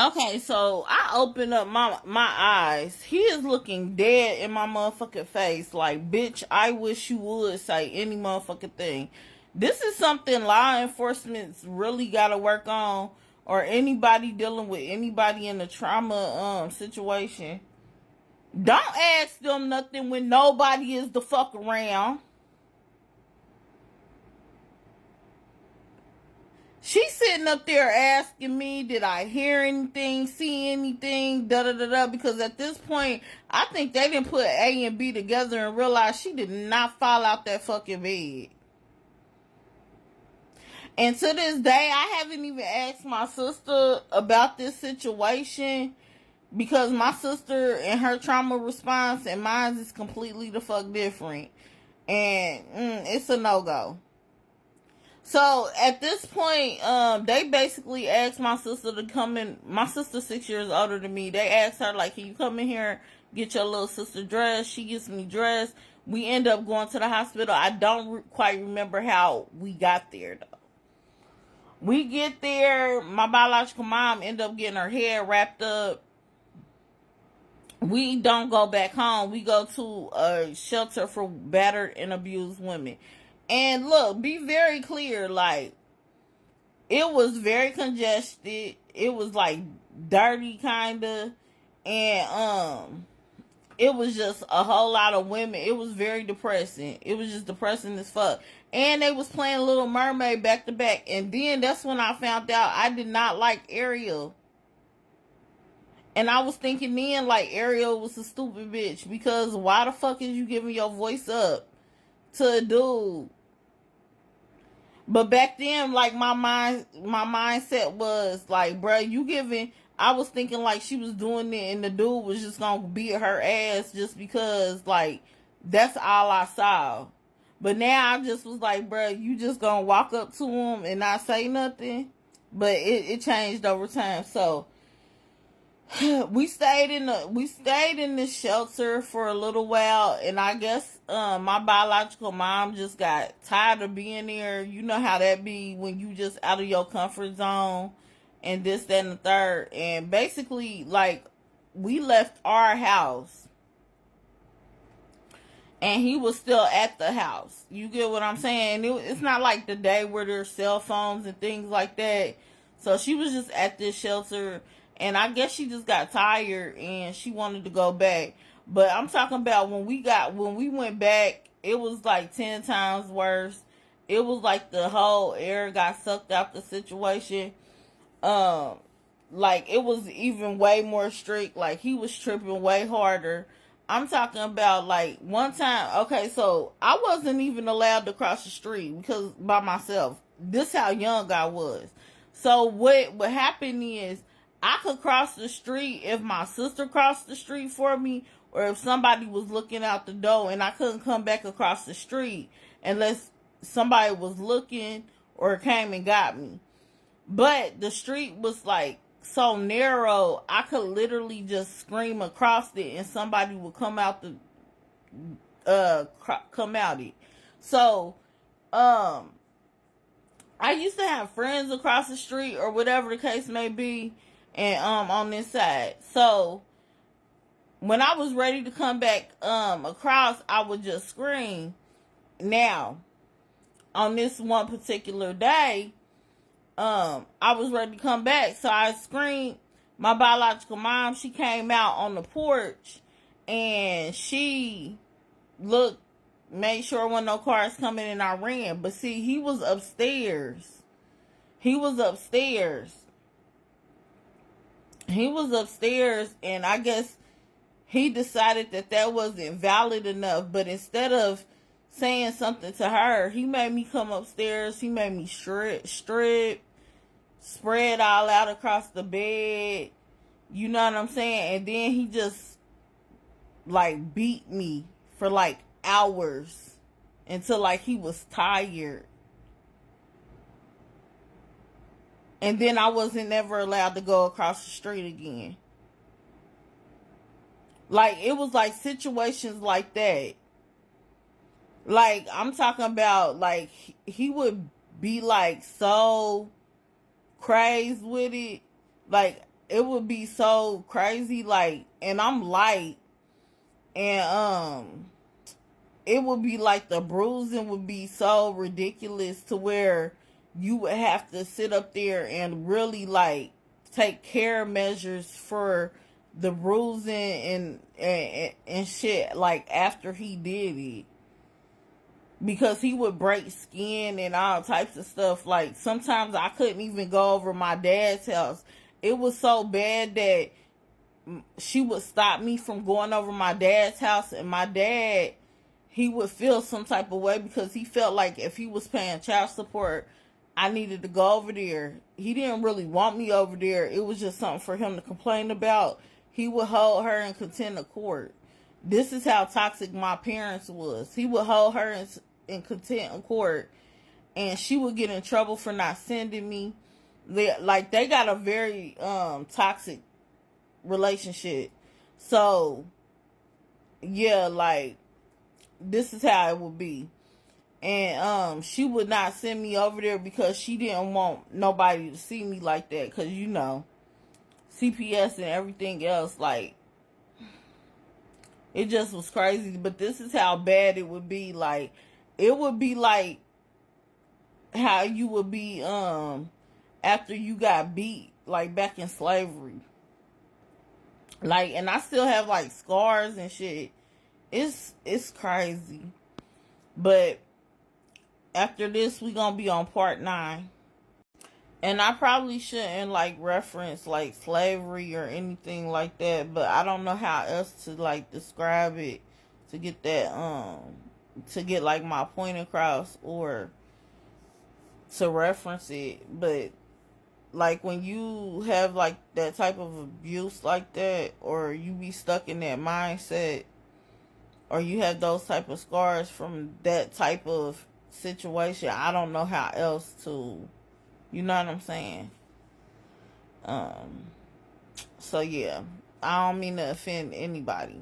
Okay, so I open up my eyes. He is looking dead in my motherfucking face. Like, bitch, I wish you would say any motherfucking thing. This is something law enforcement's really gotta work on, or anybody dealing with anybody in a trauma situation. Don't ask them nothing when nobody is the fuck around. She's sitting up there asking me, did I hear anything, see anything, da da da da, because at this point, I think they didn't put A and B together and realize she did not fall out that fucking bed. And to this day, I haven't even asked my sister about this situation, because my sister and her trauma response and mine is completely the fuck different. And it's a no-go. So at this point, they basically asked my sister to come in. My sister's 6 years older than me. They asked her, like, can you come in here, get your little sister dressed? She gets me dressed. We end up going to the hospital. I don't quite remember how we got there, though. We get there. My biological mom ended up getting her hair wrapped up. We don't go back home. We go to a shelter for battered and abused women. And look, be very clear, like, it was very congested. It was like dirty kinda. And it was just a whole lot of women. It was very depressing. It was just depressing as fuck. And they was playing Little Mermaid back to back. And then that's when I found out I did not like Ariel. And I was thinking then, like, Ariel was a stupid bitch. Because why the fuck is you giving your voice up to a dude? But back then, like, my mindset was like, bruh, you giving. I was thinking like she was doing it, and the dude was just gonna beat her ass just because, like, that's all I saw. But now I just was like, bruh, you just gonna walk up to him and not say nothing. But it changed over time. So we stayed in this shelter for a little while, and I guess my biological mom just got tired of being there. You know how that be when you just out of your comfort zone and this, that, and the third. And basically, like, we left our house and he was still at the house. You get what I'm saying? It's not like the day where there's cell phones and things like that. So she was just at this shelter, and I guess she just got tired and she wanted to go back. But I'm talking about when we went back, it was like 10 times worse. It was like the whole air got sucked out the situation. Like, it was even way more strict. Like, he was tripping way harder. I'm talking about, like, one time, okay, so I wasn't even allowed to cross the street because by myself. This how young I was. So what happened is, I could cross the street if my sister crossed the street for me, or if somebody was looking out the door, and I couldn't come back across the street unless somebody was looking or came and got me. But the street was like so narrow, I could literally just scream across it and somebody would come out it. So I used to have friends across the street or whatever the case may be, and on this side. So when I was ready to come back across, I would just scream. Now, on this one particular day, I was ready to come back, so I screamed. My biological mom, she came out on the porch, and she looked, made sure there wasn't no cars coming, and I ran. But see, he was upstairs. He was upstairs, and I guess he decided that wasn't valid enough. But instead of saying something to her, he made me come upstairs. He made me strip, spread all out across the bed. You know what I'm saying? And then he just, like, beat me for like hours until, like, he was tired. And then I wasn't never allowed to go across the street again. Like, it was like situations like that. Like, I'm talking about, like, he would be like so crazed with it. Like, it would be so crazy, like, and I'm light, and it would be like the bruising would be so ridiculous to where you would have to sit up there and really like take care measures for the bruising and shit, like after he did it, because he would break skin and all types of stuff. Like sometimes I couldn't even go over my dad's house. It was so bad that she would stop me from going over my dad's house, and my dad, he would feel some type of way because he felt like if he was paying child support, I needed to go over there. He didn't really want me over there. It was just something for him to complain about. He would hold her in contempt of court. This is how toxic my parents was. He would hold her in contempt of court, and she would get in trouble for not sending me. They got a very toxic relationship. So yeah, like this is how it would be. And she would not send me over there because she didn't want nobody to see me like that, because you know, CPS and everything else, like it just was crazy. But this is how bad it would be. Like it would be like how you would be after you got beat, like back in slavery. Like, and I still have like scars and shit. It's crazy. But after this, we gonna be on part 9. And I probably shouldn't like reference like slavery or anything like that, but I don't know how else to like describe it to get that to get like my point across, or to reference it. But like when you have like that type of abuse like that, or you be stuck in that mindset, or you have those type of scars from that type of situation, I don't know how else to, you know what I'm saying? So yeah, I don't mean to offend anybody.